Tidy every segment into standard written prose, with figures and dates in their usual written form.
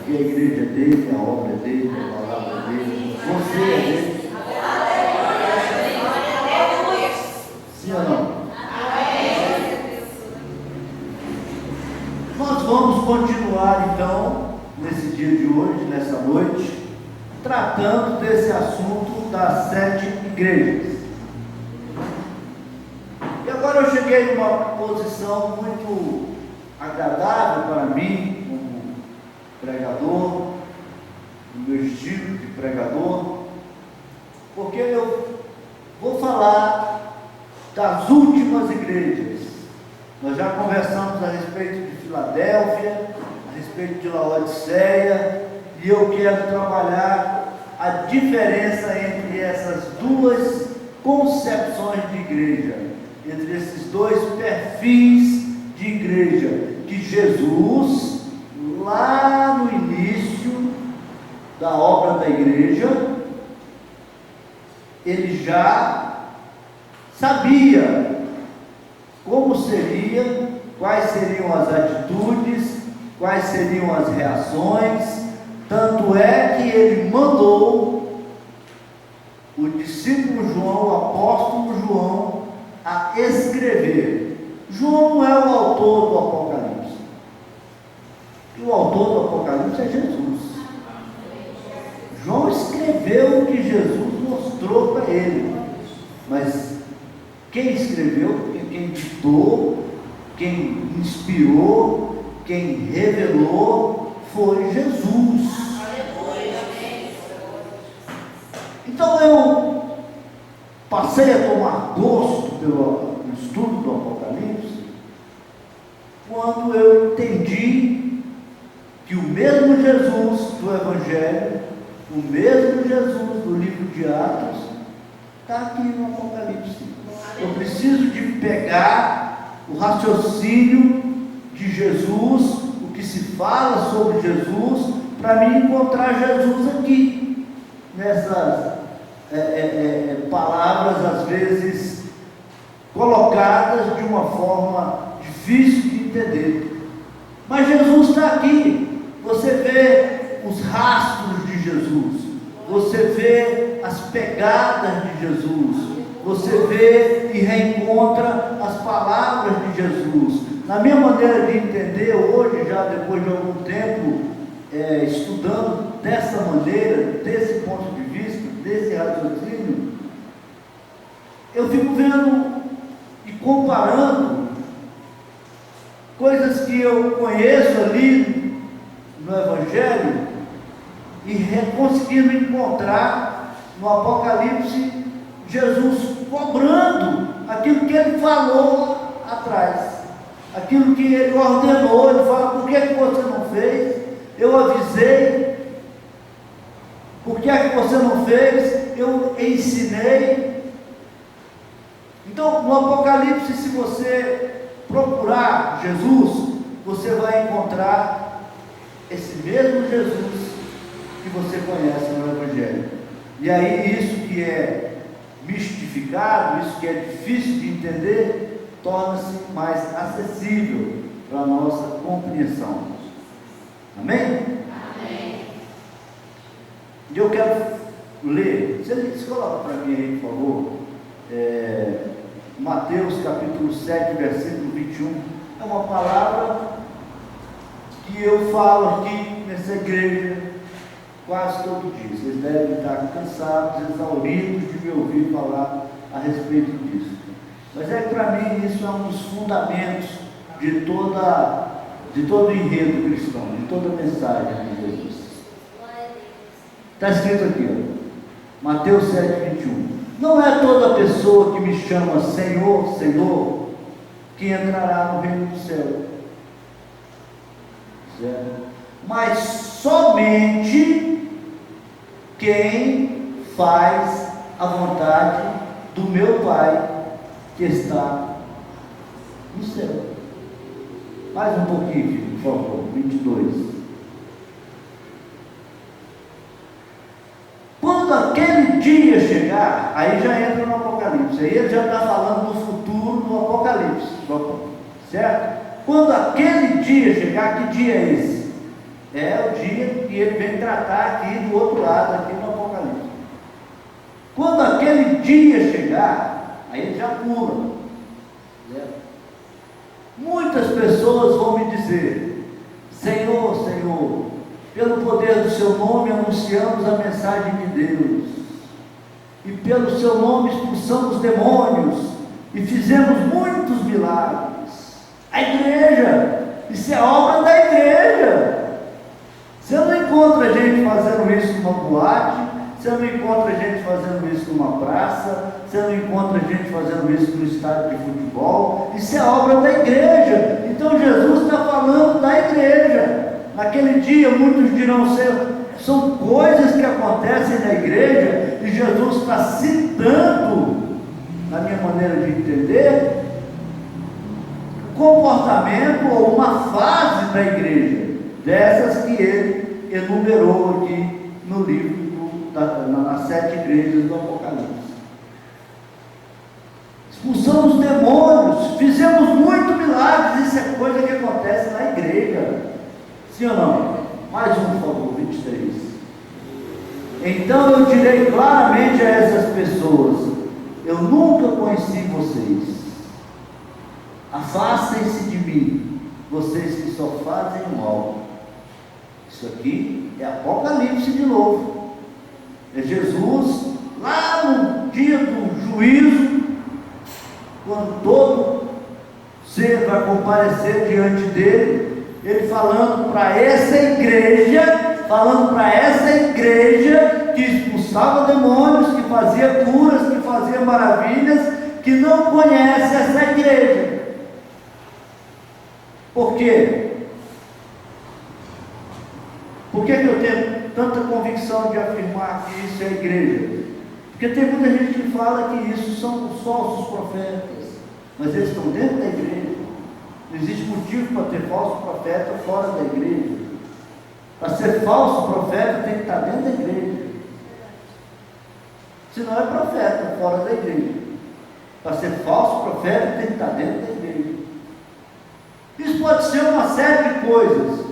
Porque a igreja é dele, a obra é dele, a palavra é dele, você é dele. Sim ou não? Nós vamos continuar então, nesse dia de hoje, nessa noite, tratando desse assunto das 7 igrejas. E agora eu cheguei numa posição muito agradável para mim, como pregador, no meu estilo de pregador, porque eu vou falar das últimas igrejas. Nós já conversamos a respeito de Filadélfia, a respeito de Laodiceia, e eu quero trabalhar a diferença entre essas duas concepções de igreja, entre esses dois perfis de igreja, que Jesus, lá no início da obra da igreja, ele já sabia como seria, quais seriam as atitudes, quais seriam as reações. Tanto é que ele mandou o discípulo João, o apóstolo João, a escrever. João não é o autor do Apocalipse. O autor do Apocalipse é Jesus. João escreveu o que Jesus mostrou para ele. Mas quem escreveu, quem ditou, quem inspirou, quem revelou foi Jesus. Então eu passei a tomar gosto pelo estudo do Apocalipse quando eu entendi que o mesmo Jesus do Evangelho, o mesmo Jesus do livro de Atos, está aqui no Apocalipse. Eu preciso de pegar o raciocínio de Jesus, o que se fala sobre Jesus, para mim encontrar Jesus aqui, nessas palavras às vezes colocadas de uma forma difícil de entender. Mas Jesus está aqui. Você vê os rastros de Jesus, você vê as pegadas de Jesus, você vê e reencontra as palavras de Jesus. Na minha maneira de entender hoje, já depois de algum tempo estudando dessa maneira, desse ponto de vista, desse raciocínio, eu fico vendo e comparando coisas que eu conheço ali no Evangelho e conseguindo encontrar no Apocalipse Jesus cobrando aquilo que ele falou atrás, aquilo que ele ordenou. Ele fala: por que você não fez? Eu avisei. Por que você não fez? Eu ensinei. Então, no Apocalipse, se você procurar Jesus, você vai encontrar esse mesmo Jesus que você conhece no Evangelho. E aí, isso que é mistificado, isso que é difícil de entender, torna-se mais acessível para a nossa compreensão. Amém? Amém. E eu quero ler, você coloca para mim aí, por favor, Mateus capítulo 7, versículo 21, é uma palavra que eu falo aqui nessa igreja quase todo dia. Vocês devem estar cansados, exauridos de me ouvir falar a respeito disso. Mas para mim isso é um dos fundamentos de todo o enredo cristão, de toda a mensagem de Jesus. Está escrito aqui, ó, Mateus 7, 21. Não é toda pessoa que me chama Senhor, Senhor, que entrará no reino do céu, certo? Mas somente quem faz a vontade do meu Pai que está no céu. Mais um pouquinho, filho, por favor, 22. Quando aquele dia chegar, aí já entra no Apocalipse, aí ele já está falando do futuro do Apocalipse, certo? Quando aquele dia chegar, que dia é esse? É o dia que ele vem tratar aqui do outro lado, aqui no Apocalipse. Quando aquele dia chegar, aí ele já pula. Muitas pessoas vão me dizer: Senhor, Senhor, pelo poder do seu nome anunciamos a mensagem de Deus, e pelo seu nome expulsamos demônios, e fizemos muitos milagres. A igreja, isso é obra da igreja. Você não encontra gente fazendo isso numa boate, você não encontra gente fazendo isso numa praça, você não encontra gente fazendo isso no estádio de futebol. Isso é obra da igreja. Então Jesus está falando da igreja. Naquele dia muitos dirão: são coisas que acontecem na igreja, e Jesus está citando, na minha maneira de entender, o comportamento ou uma fase da igreja, dessas que ele enumerou aqui no livro, nas 7 igrejas do Apocalipse. Expulsamos demônios, fizemos muito milagres. Isso é coisa que acontece na igreja. Sim ou não? Mais um, por favor, 23. Então eu direi claramente a essas pessoas: eu nunca conheci vocês. Afastem-se de mim, vocês que só fazem o mal. Isso aqui é Apocalipse de novo. É Jesus lá no dia do juízo, quando todo ser vai comparecer diante dele, ele falando para essa igreja que expulsava demônios, que fazia curas, que fazia maravilhas, que não conhece essa igreja. Por quê? Por que eu tenho tanta convicção de afirmar que isso é a igreja? Porque tem muita gente que fala que isso são os falsos profetas, mas eles estão dentro da igreja. Não existe motivo para ter falso profeta fora da igreja. Para ser falso profeta tem que estar dentro da igreja. Se não é profeta fora da igreja. Para ser falso profeta tem que estar dentro da igreja. Isso pode ser uma série de coisas,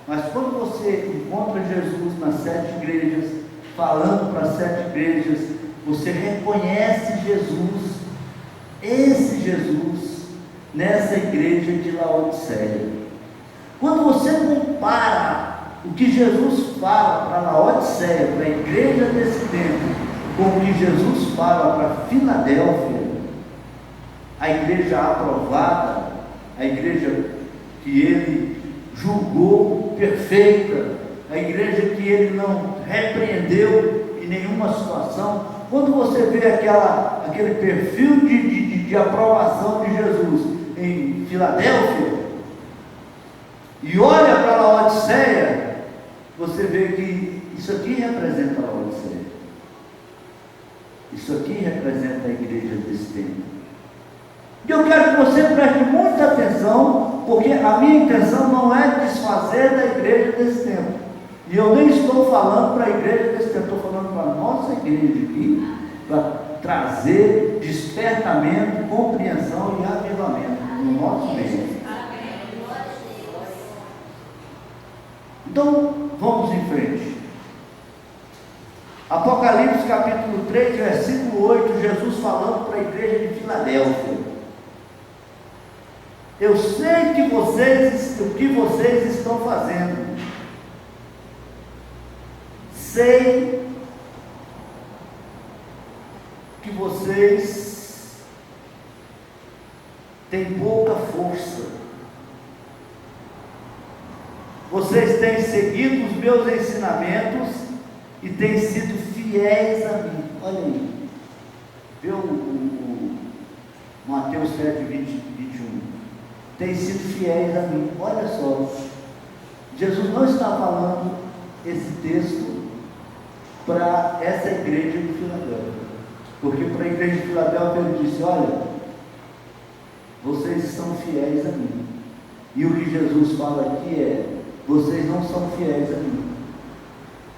mas quando você encontra Jesus nas 7 igrejas, falando para as 7 igrejas, você reconhece Jesus, esse Jesus, nessa igreja de Laodiceia. Quando você compara o que Jesus fala para Laodiceia, para a igreja desse tempo, com o que Jesus fala para Filadélfia, a igreja aprovada, a igreja que ele julgou perfeita, a igreja que ele não repreendeu em nenhuma situação. Quando você vê aquele perfil de aprovação de Jesus em Filadélfia, e olha para a Laodiceia, você vê que isso aqui representa a Laodiceia. Isso aqui representa a igreja desse tempo. E eu quero que você preste muita atenção, porque a minha intenção não é desfazer da igreja desse tempo. E eu nem estou falando para a igreja desse tempo, estou falando para a nossa igreja aqui, para trazer despertamento, compreensão e avivamento no nosso meio. Então, vamos em frente. Apocalipse capítulo 3, versículo 8, Jesus falando para a igreja de Filadélfia: eu sei o que vocês estão fazendo. Sei que vocês têm pouca força. Vocês têm seguido os meus ensinamentos e têm sido fiéis a mim. Olha aí. Vê o Mateus 7, 20, 21. Têm sido fiéis a mim. Olha só. Jesus não está falando esse texto para essa igreja de Filadélfia. Porque para a igreja de Filadélfia ele disse: olha, vocês são fiéis a mim. E o que Jesus fala aqui é: vocês não são fiéis a mim.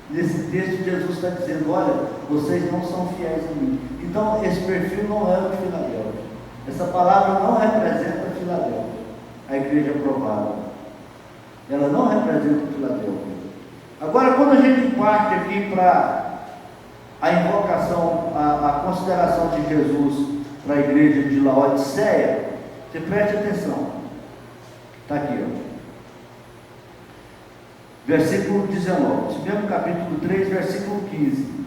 Nesse texto Jesus está dizendo: olha, vocês não são fiéis a mim. Então esse perfil não é o de Filadélfia. Essa palavra não representa Filadélfia, a igreja aprovada. Ela não representa Filadélfia. Agora, quando a gente parte aqui para a invocação, a consideração de Jesus para a igreja de Laodiceia, você preste atenção. Está aqui, ó. Versículo 19, esse mesmo capítulo 3, versículo 15.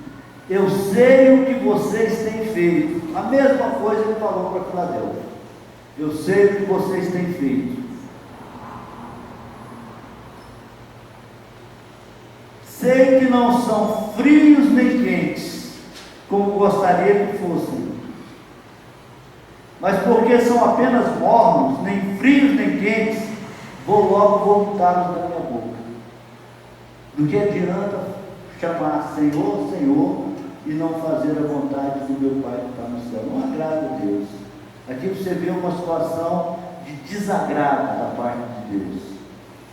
Eu sei o que vocês têm feito. A mesma coisa ele falou para Filadélfia. Eu sei o que vocês têm feito. Sei que não são frios nem quentes, como gostaria que fossem. Mas porque são apenas mornos, nem frios nem quentes, vou logo vomitá-los da minha boca. Do que adianta chamar Senhor, Senhor, e não fazer a vontade do meu Pai que está no céu? Não agrada a Deus. Aqui você vê uma situação de desagrado da parte de Deus.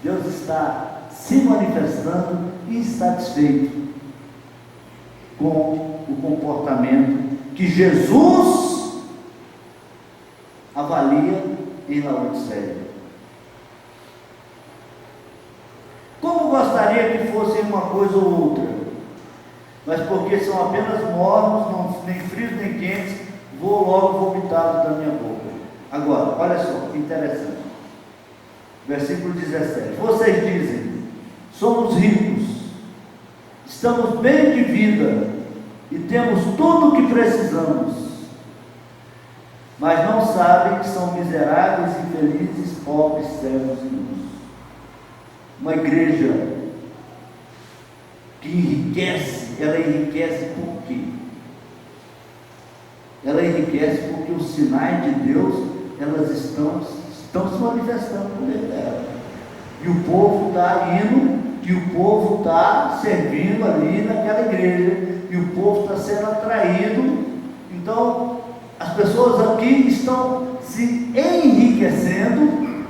Deus está se manifestando insatisfeito com o comportamento que Jesus avalia em Laodiceia. Como gostaria que fossem uma coisa ou outra, mas porque são apenas mornos, nem frios nem quentes, vou logo vomitá-los da minha boca. Agora, olha só, que interessante. Versículo 17. Vocês dizem: somos ricos, estamos bem de vida e temos tudo o que precisamos, mas não sabem que são miseráveis, infelizes, pobres, cegos e nus. Uma igreja que enriquece, ela enriquece por quê? Ela enriquece porque os sinais de Deus, elas estão se manifestando por meio dela. E o povo está indo, e o povo está servindo ali naquela igreja, e o povo está sendo atraído. Então, as pessoas aqui estão se enriquecendo,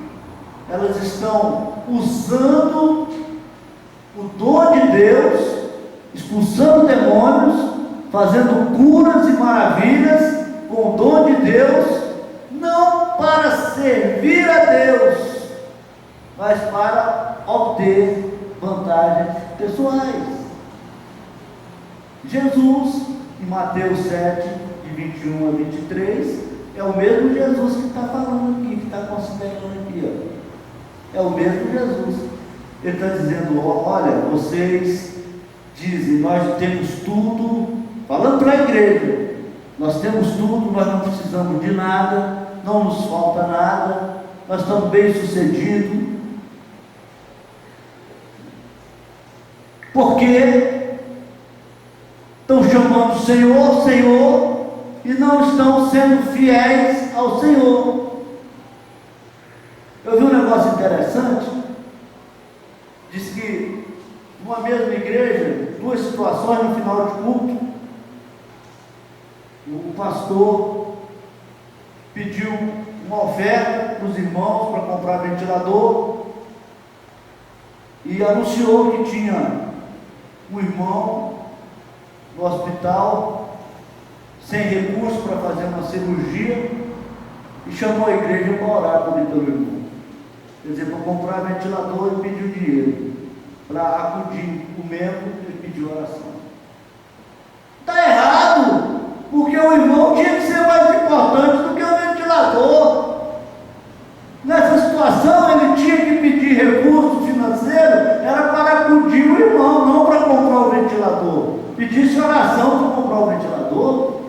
elas estão usando o dom de Deus, expulsando demônios, fazendo curas e maravilhas com o dom de Deus, não para servir a Deus, mas para obter vantagens pessoais. Jesus, em Mateus 7, de 21 a 23, é o mesmo Jesus que está falando aqui, que está considerando aqui, ó. É o mesmo Jesus. Ele está dizendo: olha, vocês dizem, nós temos tudo, falando para a igreja, nós temos tudo, nós não precisamos de nada, não nos falta nada, nós estamos bem sucedidos. Porque estão chamando Senhor, Senhor, e não estão sendo fiéis ao Senhor. Eu vi um negócio interessante. Diz que numa mesma igreja, duas situações no final de culto, o pastor pediu uma oferta para os irmãos para comprar ventilador e anunciou que tinha um irmão no hospital sem recurso para fazer uma cirurgia e chamou a igreja para orar pelo irmão. Quer dizer, para comprar ventilador e pediu dinheiro. Para acudir o membro, ele pediu oração. Está errado, porque o irmão tinha que ser mais importante do que o ventilador. Nessa situação, ele tinha que pedir recurso financeiro, era para acudir o irmão, não para comprar o ventilador. Pedisse oração para comprar o ventilador.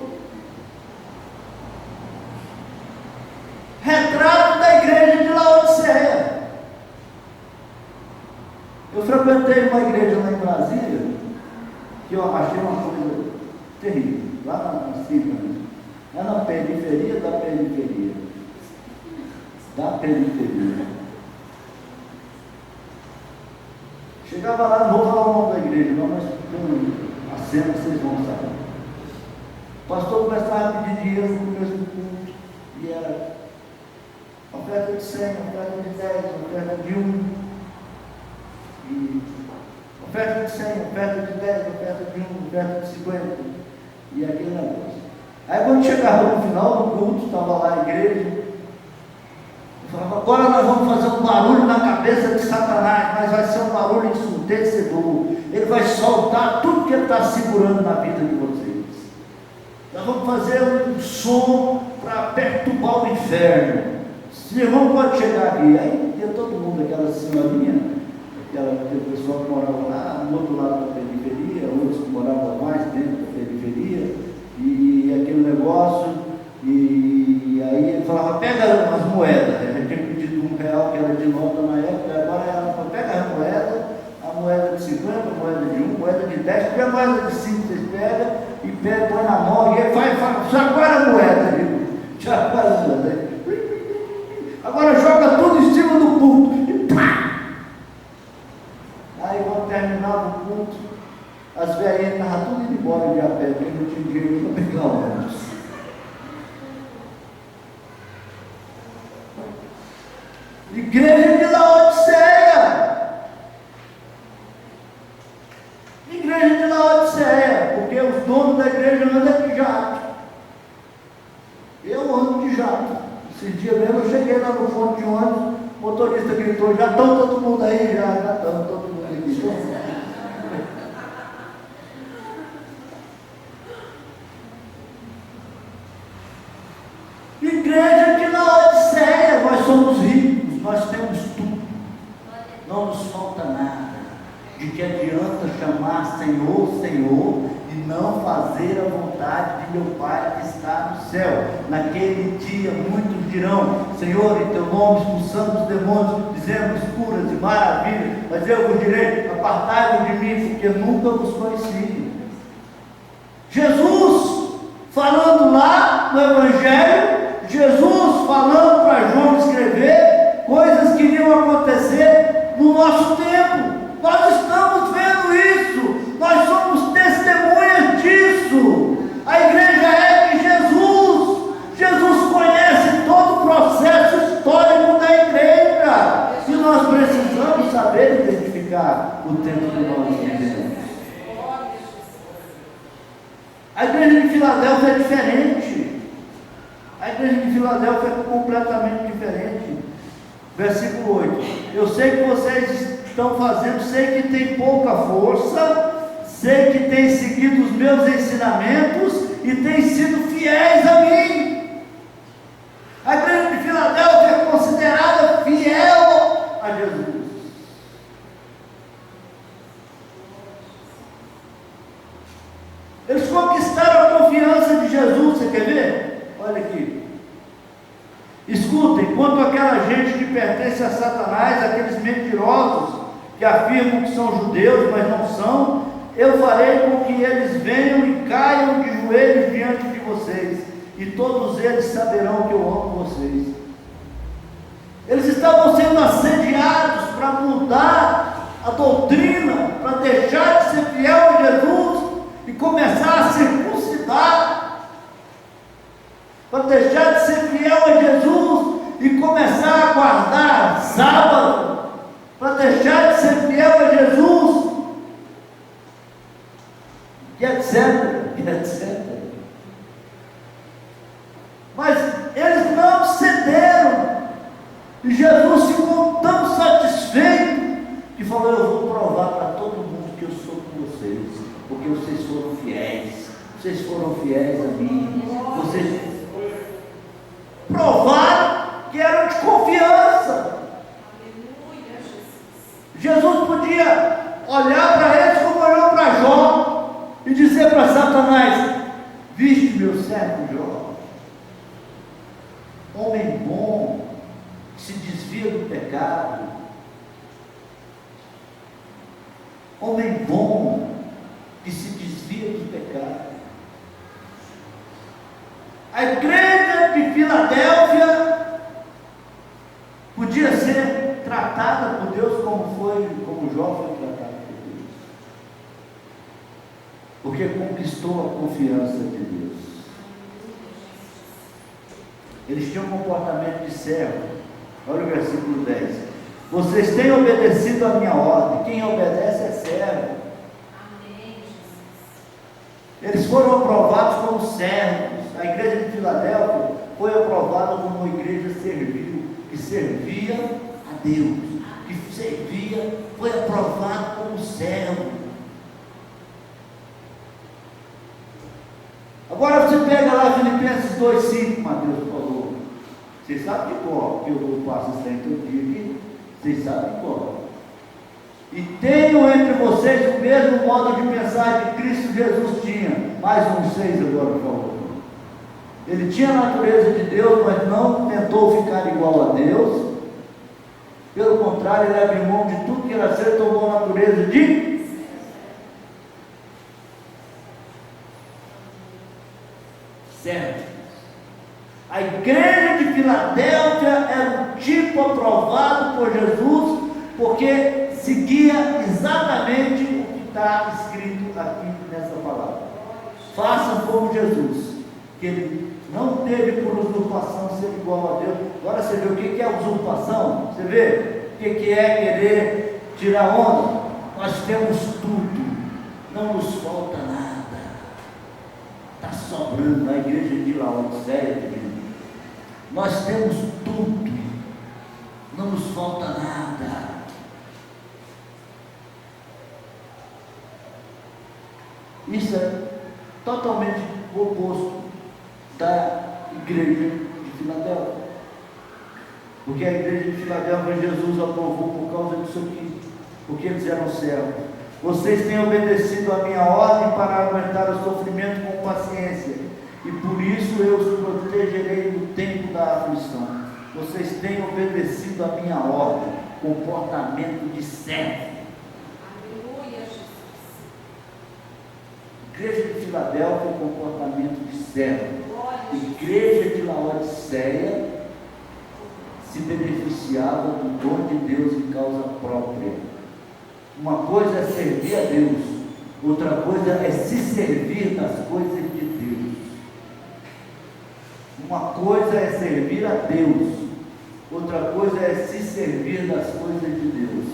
Retrato da igreja de Laodiceia. Eu frequentei uma igreja lá em Brasília, que eu achei uma coisa terrível, lá na Síria, lá na periferia da periferia. Da periferia. Chegava lá, não vou falar o nome da igreja, não, mas a cena vocês vão saber. O pastor começava a pedir dinheiro no começo do culto, e era oferta de 100, oferta de 10, oferta de 1, e oferta de 100, oferta de 10, oferta de 1, oferta de 50, e aquele negócio. Aí quando chegava no final do culto, estava lá a igreja, eu Falava, agora nós vamos fazer um barulho na cabeça de Satanás, mas vai ser um barulho ensurdecedor. Ele vai soltar tudo que ele está segurando na vida de vocês. Nós vamos fazer um som para perturbar o inferno. O irmão pode chegar aqui. Aí tinha todo mundo, aquela senhorinha, aquele pessoal que morava lá, no outro lado da periferia, outros que moravam mais dentro da periferia, e aquele negócio. E aí ele falava, pega umas moedas. Ele tinha pedido R$1 que era de nota na época, agora ela falou, pega a moeda de 50, a moeda de 1, a moeda de 10, porque a moeda de 5 vocês pegam e põe na mão, e ele faz, chacoalha a moeda, chacoalha a moeda. Agora joga tudo em cima do culto, e pá! Aí quando terminava o culto, as velhinhas estavam tudo indo embora de a pé, porque não tinha dinheiro para pegar o ônibus. Igreja de Laodiceia. Igreja de Laodiceia, porque os donos da igreja andam de jato. Eu ando de jato. Esses dias mesmo eu cheguei lá no ponto de ônibus, o motorista gritou, já estão todo mundo aí, já estão todo mundo aqui. Igreja de Laodiceia, nós somos ricos, nós temos tudo, não nos falta nada. De que adianta chamar Senhor, Senhor, e não fazer a vontade de meu Pai que está no céu? Naquele dia muitos dirão, Senhor, em teu nome expulsamos os demônios, dizemos curas e maravilhas, mas eu vos direi, apartai-vos de mim, porque nunca vos conheci. Jesus falando lá no Evangelho, Jesus falando para João escrever coisas que iriam acontecer no nosso tempo. Nós estamos vendo isso, nós somos testemunhas disso. A igreja é de Jesus. Jesus conhece todo o processo histórico da igreja e nós precisamos saber identificar o tempo que nós vivemos. A igreja de Filadélfia é diferente. A igreja de Filadélfia é completamente diferente. Versículo 8: eu sei que vocês estão fazendo, sei que tem pouca força, sei que tem seguido os meus ensinamentos e tem sido fiéis a mim. A igreja de Filadélfia é considerada fiel a Jesus. Eles conquistaram a confiança de Jesus. Você quer ver? Olha aqui. Escutem, quanto àquela gente que pertence a Satanás, aqueles mentirosos que afirmam que são judeus, mas não são, eu farei com que eles venham e caiam de joelhos diante de vocês, e todos eles saberão que eu amo vocês. Eles estavam sendo assediados para mudar a doutrina, para deixar de ser fiel a Jesus e começar a circuncidar, para deixar de ser fiel a Jesus e começar a guardar sábado, para deixar de ser fiel a Jesus, e etc, etc. Mas eles não cederam, e Jesus ficou tão satisfeito que falou: eu vou provar para todo mundo que eu sou com vocês, porque vocês foram fiéis a mim, vocês provaram que eram de confiança. Jesus podia olhar para eles como olhou para Jó e dizer para Satanás: viste meu servo Jó, homem bom, que se desvia do pecado, homem bom, que se desvia do pecado. A igreja de Filadélfia podia ser tratada por Deus como Jó foi tratado por Deus, porque conquistou a confiança de Deus. Eles tinham um comportamento de servo. Olha o versículo 10: vocês têm obedecido a minha ordem. Quem obedece é servo. Eles foram aprovados como servos. A igreja de Filadélfia foi aprovada como uma igreja servil. que servia a Deus, que servia, foi aprovado como servo. Agora você pega lá Filipenses 2,5, Mateus falou. Vocês sabem de cor, porque eu passo isso aí todo dia aqui. Vocês sabem de cor. E tenham entre vocês o mesmo modo de pensar que Cristo Jesus tinha. Mais uns 6 agora, por favor. Ele tinha a natureza de Deus, mas não tentou ficar igual a Deus. Pelo contrário, ele abriu mão de tudo que era ser, tomou a natureza de servo. A igreja de Filadélfia era um tipo aprovado por Jesus, porque seguia exatamente o que está escrito aqui nessa palavra. Façam como Jesus, que ele não teve por usurpação ser igual a Deus. Agora você vê o que é usurpação? Você vê o que é querer tirar onda? Nós temos tudo, não nos falta nada. Está sobrando na igreja de Laodiceia, querido. Nós temos tudo, não nos falta nada. Isso é totalmente o oposto da igreja de Filadélfia. Porque a igreja de Filadélfia Jesus aprovou por causa disso aqui, porque eles eram servos. Vocês têm obedecido a minha ordem para aguentar o sofrimento com paciência, e por isso eu os protegerei no tempo da aflição. Vocês têm obedecido a minha ordem, comportamento de servo. Aleluia, Jesus. Igreja de Filadélfia, comportamento de servo. Igreja de Laodiceia se beneficiava do dom de Deus em causa própria. Uma coisa é servir a Deus, outra coisa é se servir das coisas de Deus. Uma coisa é servir a Deus, outra coisa é se servir das coisas de Deus.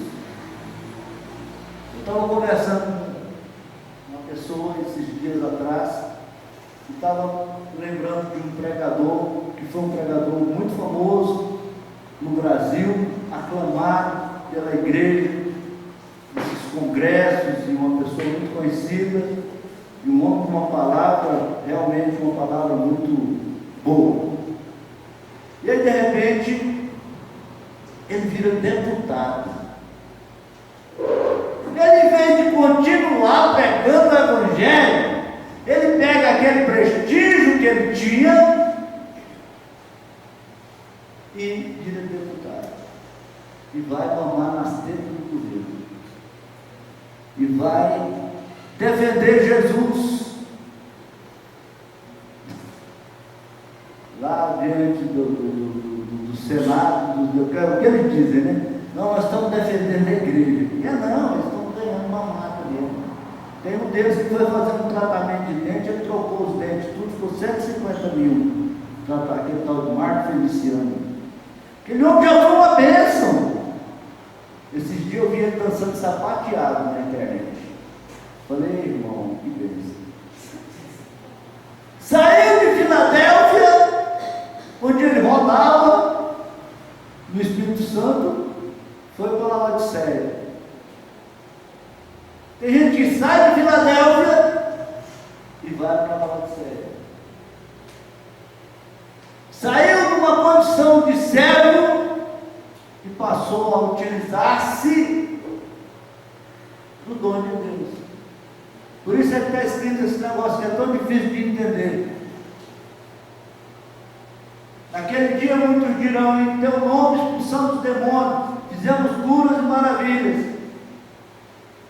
Eu estava conversando com uma pessoa esses dias atrás, e estava lembrando de um pregador, que foi um pregador muito famoso no Brasil, aclamado pela igreja, nesses congressos, e uma pessoa muito conhecida, e um homem com uma palavra, realmente uma palavra muito boa. E aí de repente ele vira deputado. Ele, em vez de continuar pregando o evangelho, ele pega aquele prestígio que ele tinha e vira deputado, e vai mamar nas tetas do governo, e vai defender Jesus lá diante do Senado, o que eles dizem, né? Não, nós estamos defendendo a igreja. E não, eles estão ganhando uma mata mesmo. Tem um deles que foi fazer um tratamento de dente, ele trocou os dentes, tudo, ficou 150 mil. Aquele tal de Marco Feliciano. Aquele homem já foi uma bênção. Esses dias eu vi ele dançando sapateado na internet. Falei, irmão, que bênção. Saiu de Filadélfia, onde ele rodava no Espírito Santo, foi para Laodiceia. Tem gente que sai de Filadélfia e vai para Laodiceia. Saiu de uma condição de servo e passou a utilizar-se do dom de Deus. Por isso é que está escrito esse negócio que é tão difícil de entender. Naquele dia muitos dirão: em teu nome expulsamos os demônios, fizemos curas e maravilhas.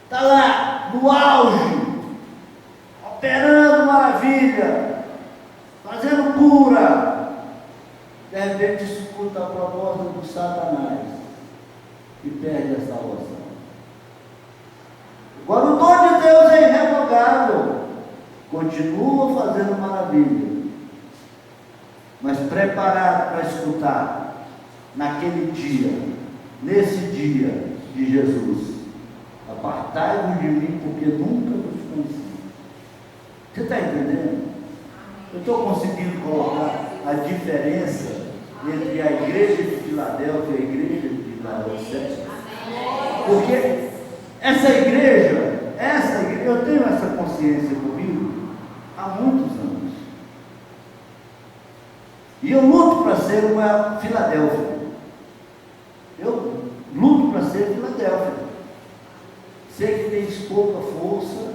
Está lá, no auge, operando maravilha, fazendo cura. De repente escuta a proposta do Satanás e perde a salvação. Agora o dom de Deus é irrevogável, continua fazendo maravilha, mas preparado para escutar naquele dia, nesse dia de Jesus: apartai-vos de mim, porque nunca vos conheci. Você está entendendo? Eu estou conseguindo colocar a diferença entre a igreja de Filadélfia e a igreja de Laodiceia. Porque essa igreja, eu tenho essa consciência comigo há muitos anos. E eu luto para ser uma Filadélfia. Eu luto para ser Filadélfia. Sei que tem pouca força,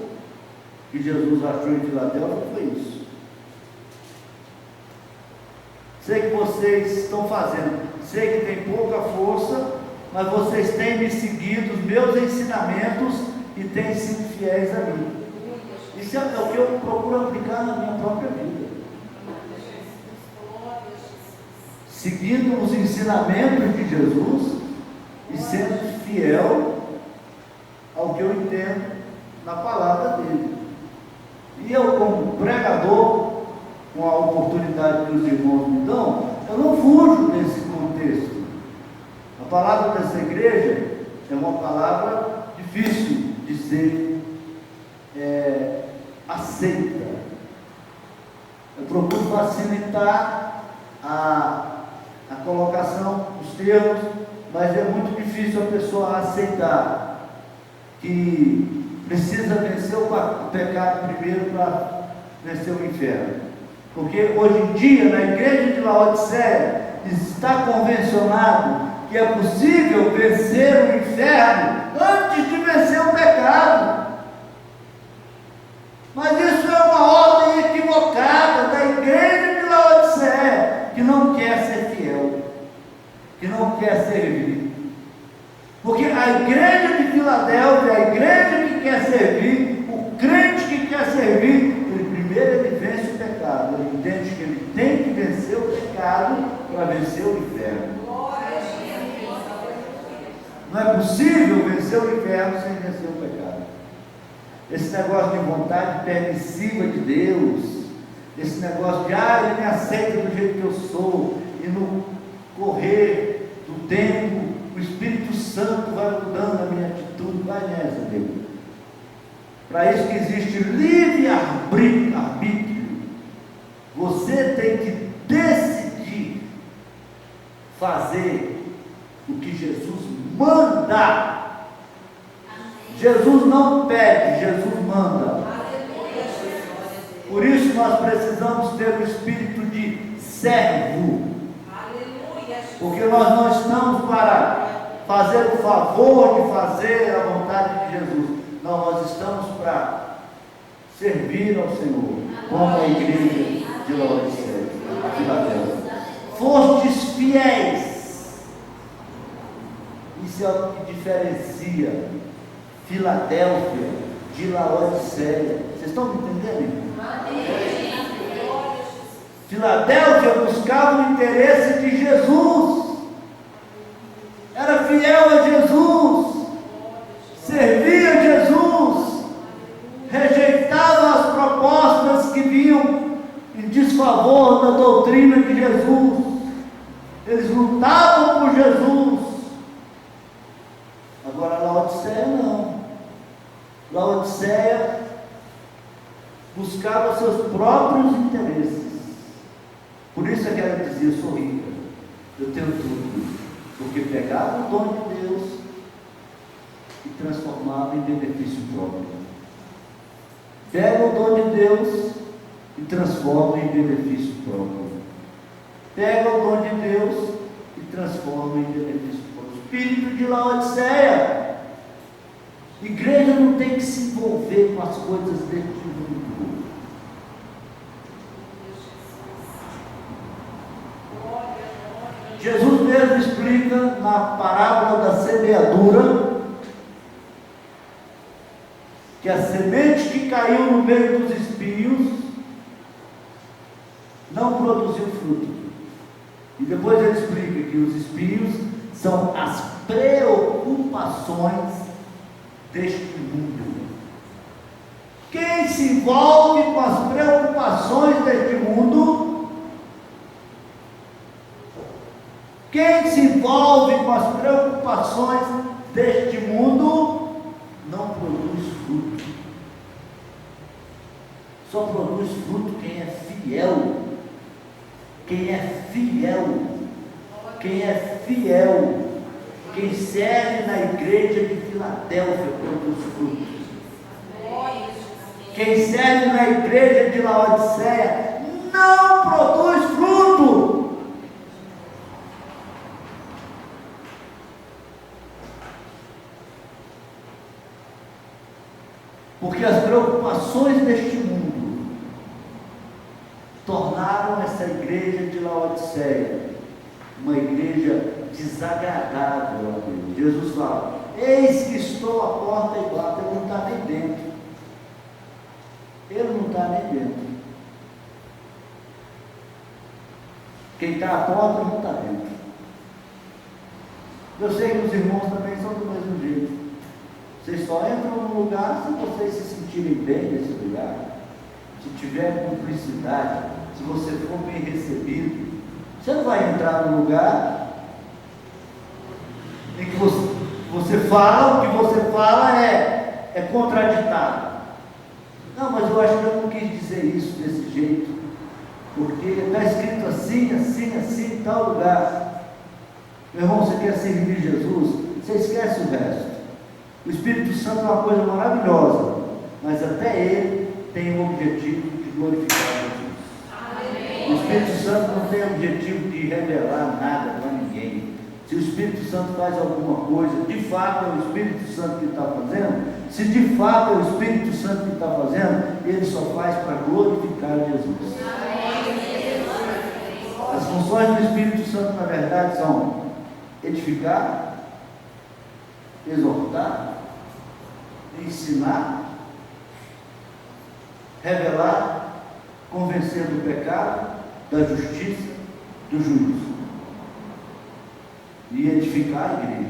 que Jesus achou em Filadélfia, foi isso. Sei que vocês estão fazendo, sei que tem pouca força, mas vocês têm me seguido, os meus ensinamentos, e têm sido fiéis a mim. Isso é o que eu procuro aplicar na minha própria vida. Seguindo os ensinamentos de Jesus e sendo fiel ao que eu entendo na palavra dele. E eu, como pregador, com a oportunidade que os irmãos me dão, eu não fujo desse contexto. A palavra dessa igreja é uma palavra difícil de ser aceita. Eu procuro facilitar a colocação dos termos, mas é muito difícil a pessoa aceitar que precisa vencer o pecado primeiro para vencer o inferno. Porque hoje em dia, na igreja de Laodiceia, está convencionado que é possível vencer o inferno antes de vencer o pecado. Mas isso é uma ordem equivocada da igreja de Laodiceia, que não quer ser fiel, que não quer servir. Porque a igreja de Filadélfia, a igreja que quer servir, o crente que quer servir, ele vence o pecado, ele entende que ele tem que vencer o pecado para vencer o inferno. Não é possível vencer o inferno sem vencer o pecado. Esse negócio de vontade permissiva de Deus, esse negócio de ele me aceita do jeito que eu sou, e no correr do tempo o Espírito Santo vai mudando a minha atitude, vai nessa, Deus. Para isso que existe livre arbítrio. Você tem que decidir fazer o que Jesus manda. Jesus não pede, Jesus manda. Por isso nós precisamos ter o espírito de servo. Porque nós não estamos para fazer o favor de fazer a vontade de Jesus. Não, nós estamos para servir ao Senhor, como a igreja de Laodiceia, Filadélfia. Fostes fiéis. Isso é o que diferencia Filadélfia de Laodiceia. Vocês estão me entendendo? Filadélfia buscava o interesse de Jesus, era fiel a Jesus, servia a Jesus, rejeitava as propostas que vinham em desfavor da doutrina de Jesus. Eles lutavam por Jesus. Agora Laodiceia não. Laodiceia buscava seus próprios interesses. Por isso é que ela dizia: eu sou rica, eu tenho tudo. Porque pegava o dom de Deus e transformava em benefício próprio. Pega o dom de Deus e transforma em benefício próprio. Pega o dom de Deus e transforma em benefício próprio. Espírito de Laodiceia. Igreja não tem que se envolver com as coisas deste mundo. Jesus mesmo explica na parábola da semeadura que a semente que caiu no meio dos espinhos não produziu fruto. E depois ele explica que os espinhos são as preocupações deste mundo. Quem se envolve com as preocupações deste mundo, quem se envolve com as preocupações deste mundo, não produz fruto. Só produz fruto quem é fiel. Quem é fiel quem é fiel, quem serve na igreja de Filadélfia produz frutos. Quem serve na igreja de Laodiceia não produz fruto. Porque as preocupações deste mundo tornaram essa igreja de Laodiceia uma igreja desagradável a Deus. Jesus fala: eis que estou à porta e bato. Ele não está nem dentro. Ele não está nem dentro. Quem está à porta não está dentro. Eu sei que os irmãos também são do mesmo jeito. Vocês só entram no lugar se vocês se sentirem bem nesse lugar, se tiver cumplicidade, se você for bem recebido. Você não vai entrar no lugar em que você fala, o que você fala é contraditário. Não, mas eu acho que eu não quis dizer isso desse jeito, porque está escrito assim, assim, assim, em tal lugar. Meu irmão, você quer servir Jesus, você esquece o resto. O Espírito Santo é uma coisa maravilhosa, mas até ele tem o objetivo de glorificar Jesus. Amém. O Espírito Santo não tem o objetivo de revelar nada para ninguém. Se o Espírito Santo faz alguma coisa, de fato é o Espírito Santo que está fazendo. Se de fato é o Espírito Santo que está fazendo, ele só faz para glorificar Jesus. Amém. As funções do Espírito Santo, na verdade, são edificar, exortar, ensinar, revelar, convencer do pecado, da justiça, do juízo e edificar a igreja.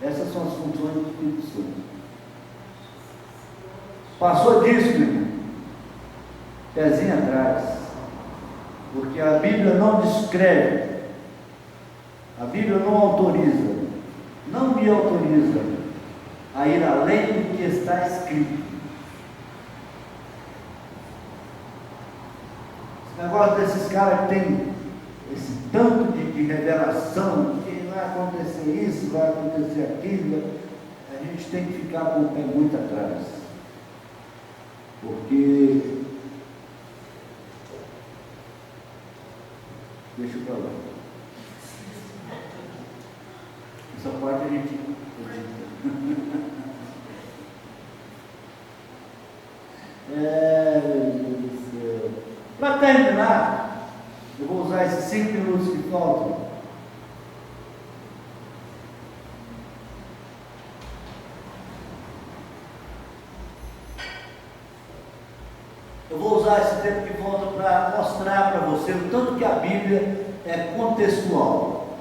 Essas são as funções do Espírito Santo. Passou disso, meu irmão, pezinho atrás, porque a Bíblia não descreve, a Bíblia não autoriza, não me autoriza a ir além do que está escrito. Esse negócio desses caras que tem esse tanto de revelação, que vai acontecer isso, vai acontecer aquilo, a gente tem que ficar com o pé muito atrás, porque deixa eu falar. Essa parte a gente meu Deus do céu. Para terminar, eu vou usar esses 5 minutos que faltam. Eu vou usar esse tempo que falta para mostrar para você o tanto que a Bíblia é contextual.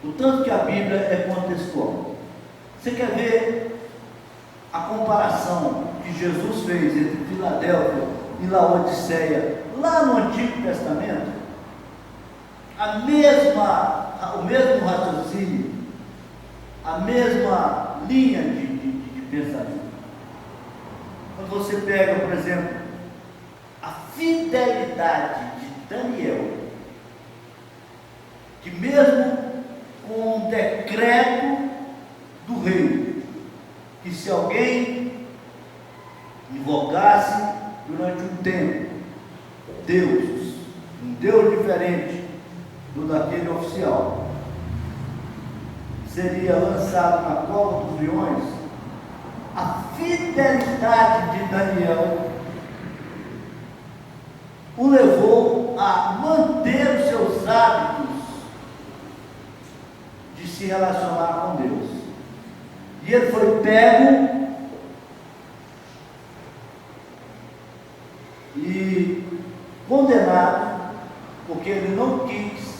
O tanto que a Bíblia é contextual. Você quer ver a comparação que Jesus fez entre Filadélfia e Laodiceia lá no Antigo Testamento? O mesmo raciocínio, a mesma linha de pensamento. Quando você pega, por exemplo, a fidelidade de Daniel, que mesmo com um decreto do rei, que se alguém invocasse durante um tempo um Deus diferente do daquele oficial, seria lançado na cova dos leões. A fidelidade de Daniel o levou a manter os seus hábitos de se relacionar com Deus. E ele foi pego e condenado, porque ele não quis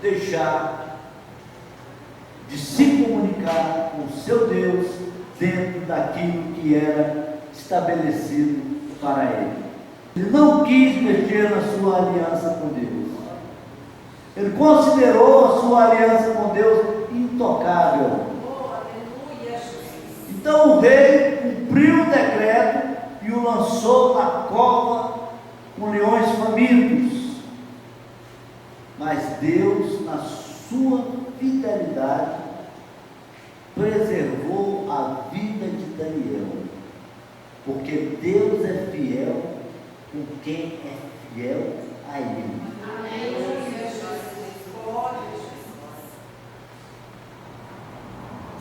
deixar de se comunicar com o seu Deus dentro daquilo que era estabelecido para ele. Ele não quis mexer na sua aliança com Deus. Ele considerou a sua aliança com Deus intocável. Então o rei cumpriu o decreto e o lançou na cova com leões famintos. Mas Deus porque Deus é fiel com quem é fiel a Ele.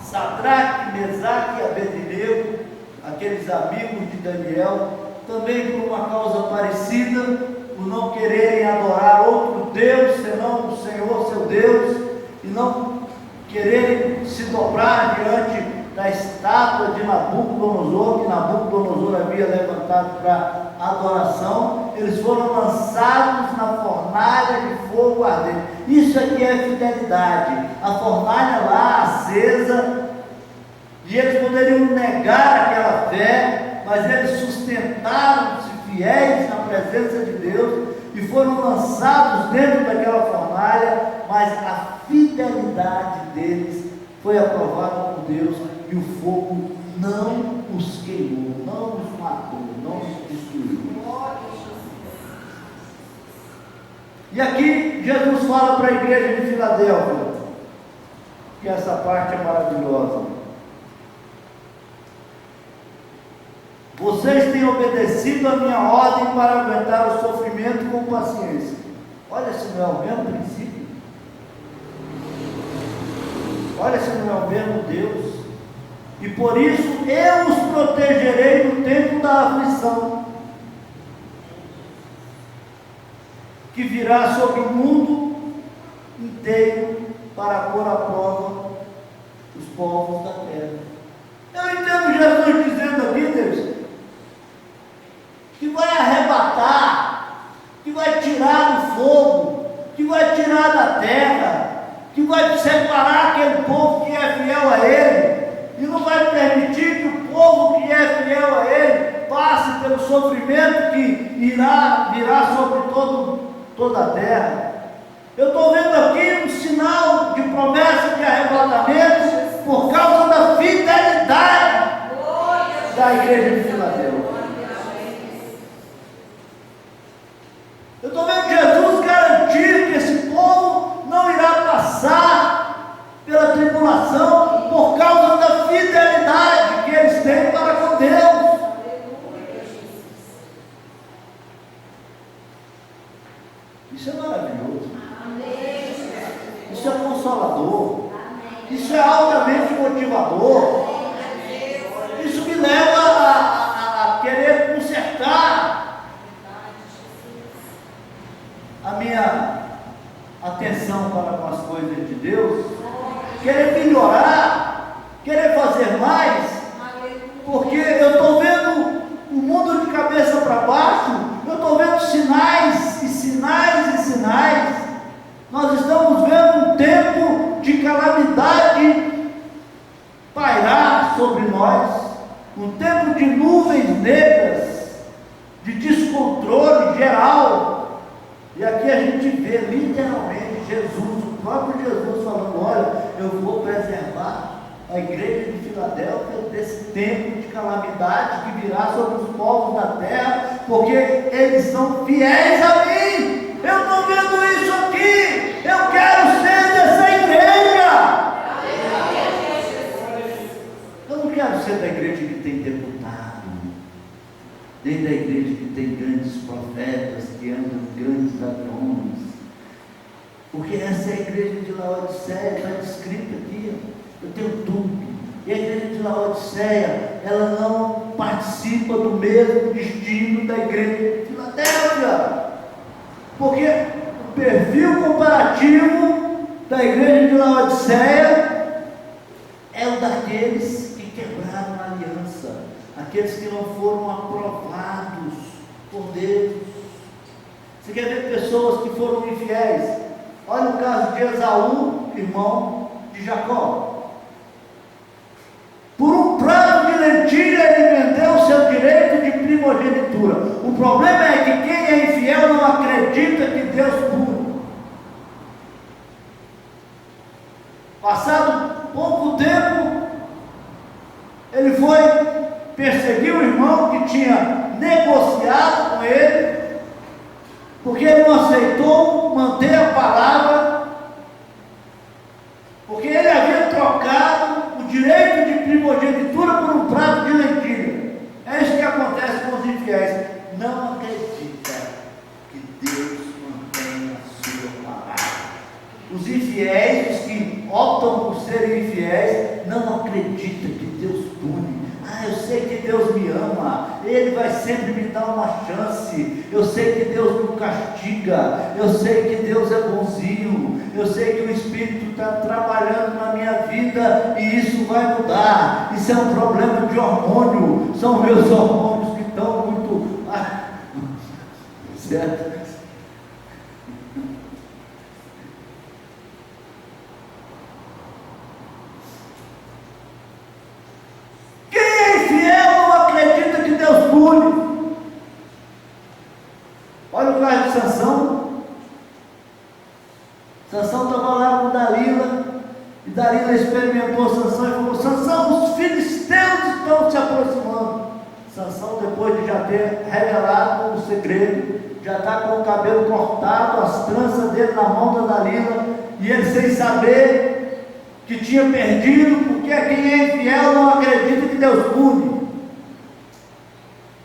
Sadraque, Mesaque e Abednego, aqueles amigos de Daniel, também por uma causa parecida, por não quererem adorar outro Deus, senão o Senhor seu Deus, e não quererem se dobrar diante da estátua de Nabucodonosor, que Nabucodonosor havia levantado para adoração, eles foram lançados na fornalha de fogo ardente. Isso aqui é fidelidade. A fornalha lá acesa, e eles poderiam negar aquela fé, mas eles sustentaram-se fiéis na presença de Deus e foram lançados dentro daquela fornalha, mas a fidelidade deles foi aprovada por Deus e o fogo não os queimou, não os matou, não os destruiu. E aqui Jesus fala para a igreja de Filadélfia, que essa parte é maravilhosa. Vocês têm obedecido a minha ordem para aguentar o sofrimento com paciência. Olha se não é o mesmo princípio. Olha se não é o mesmo Deus. E por isso eu os protegerei no tempo da aflição, que virá sobre o mundo inteiro para pôr à prova os povos da terra. Eu entendo Jesus dizendo aqui, Deus, que vai arrebatar, que vai tirar do fogo, que vai tirar da terra, que vai separar aquele povo que é fiel a Ele, e não vai permitir que o povo que é fiel a Ele passe pelo sofrimento que virá sobre toda a terra. Eu estou vendo aqui um sinal de promessa de arrebatamento por causa da fidelidade da igreja de Filadélfia. Eu estou vendo Jesus garantir que esse povo não irá passar pela tribulação por causa da fidelidade que eles têm para com Deus. Isso é maravilhoso. Isso é consolador. Isso é altamente motivador. Isso me leva a querer consertar a minha atenção para com as coisas de Deus, querer melhorar, querer fazer mais, porque eu estou vendo o mundo de cabeça para baixo, eu estou vendo sinais e sinais e sinais. Nós estamos vendo um tempo de calamidade pairar sobre nós, um tempo de nuvens negras, de descontrole geral. E aqui a gente vê literalmente Jesus, o próprio Jesus falando: olha, eu vou preservar a igreja de Filadélfia desse tempo de calamidade que virá sobre os povos da terra, porque eles são fiéis a mim. Eu estou vendo isso aqui, eu quero ser dessa igreja. Eu não quero ser da igreja que tem deputado, nem da igreja que tem grandes profetas, que andam grandes ladrões, porque essa é a igreja de Laodiceia, está descrita aqui, eu tenho tudo. E a igreja de Laodiceia, ela não participa do mesmo destino da igreja de Filadélfia, porque o perfil comparativo da igreja de Laodiceia é o daqueles que quebraram a aliança, aqueles que não foram aprovados por Deus. Você quer ver pessoas que foram infiéis? Olha o caso de Esaú, irmão de Jacó. Por um prato de lentilha ele vendeu o seu direito de primogenitura. O problema é que quem é infiel não acredita que Deus pune. Passado pouco tempo, ele foi perseguir o irmão que tinha negociado com ele, porque ele não aceitou manter a palavra, porque ele havia trocado o direito de primogenitura por um prato de lentilha. É isso que aconteceu. eu sei que Deus me ama, Ele vai sempre me dar uma chance, eu sei que Deus não castiga, eu sei que Deus é bonzinho, eu sei que o Espírito está trabalhando na minha vida e isso vai mudar. Isso é um problema de hormônio, são meus hormônios que estão muito certo? Quem é infiel não acredita que Deus pune. Olha o caso de Sansão. Sansão estava lá com Dalila, e Dalila experimentou Sansão e falou: Sansão, os filisteus estão se aproximando. Sansão, depois de já ter revelado o segredo, já está com o cabelo cortado, as tranças dele na mão da Dalila, e ele sem saber que tinha perdido, porque quem é infiel não acredita que Deus pune.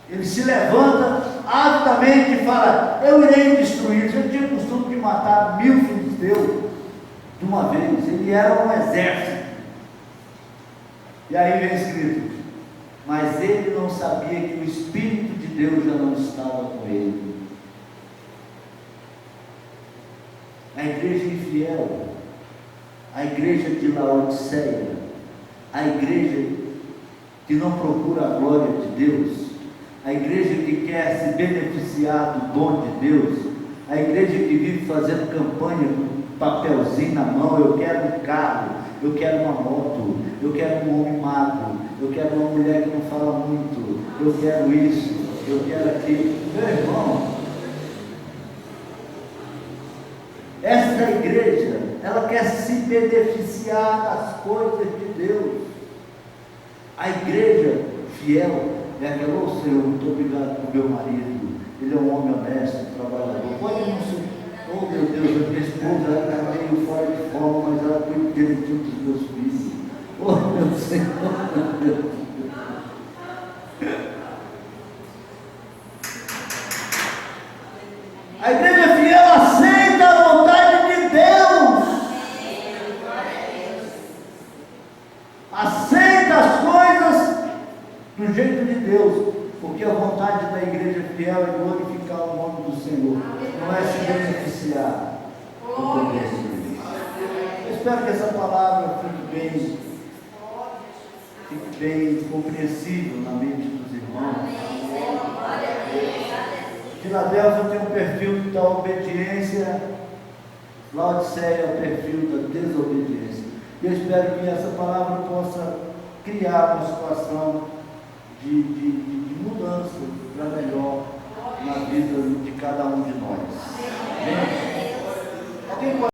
Ele se levanta avidamente e fala: eu irei destruir. Ele tinha o costume de matar 1000 filisteus de uma vez, ele era um exército. E aí vem escrito: mas ele não sabia que o Espírito de Deus já não estava com ele. A igreja infiel, a igreja de Laodiceia, a igreja que não procura a glória de Deus, a igreja que quer se beneficiar do dom de Deus, a igreja que vive fazendo campanha com papelzinho na mão: eu quero um carro, eu quero uma moto, eu quero um homem magro, eu quero uma mulher que não fala muito, eu quero isso, eu quero aquilo. Meu irmão, essa igreja, ela quer se beneficiar das coisas de Deus. A igreja fiel é aquela: ô Senhor, muito obrigado por meu marido, ele é um homem honesto, trabalhador. Pode não ser, oh meu Deus, a minha esposa está meio fora de forma, mas ela cuida direitinho dos meus filhos. Oh meu Senhor, meu Deus. A igreja fiel aceita a vontade de Deus, aceita as coisas do jeito de Deus, porque a vontade da igreja fiel é glorificar o nome do Senhor, não é se beneficiar do poder de Deus. Eu espero que essa palavra fique bem compreensível na mente dos irmãos. Filadélfia tem um perfil da obediência, Laodiceia é o perfil da desobediência. Eu espero que essa palavra possa criar uma situação de mudança para melhor na vida de cada um de nós. Amém? Alguém pode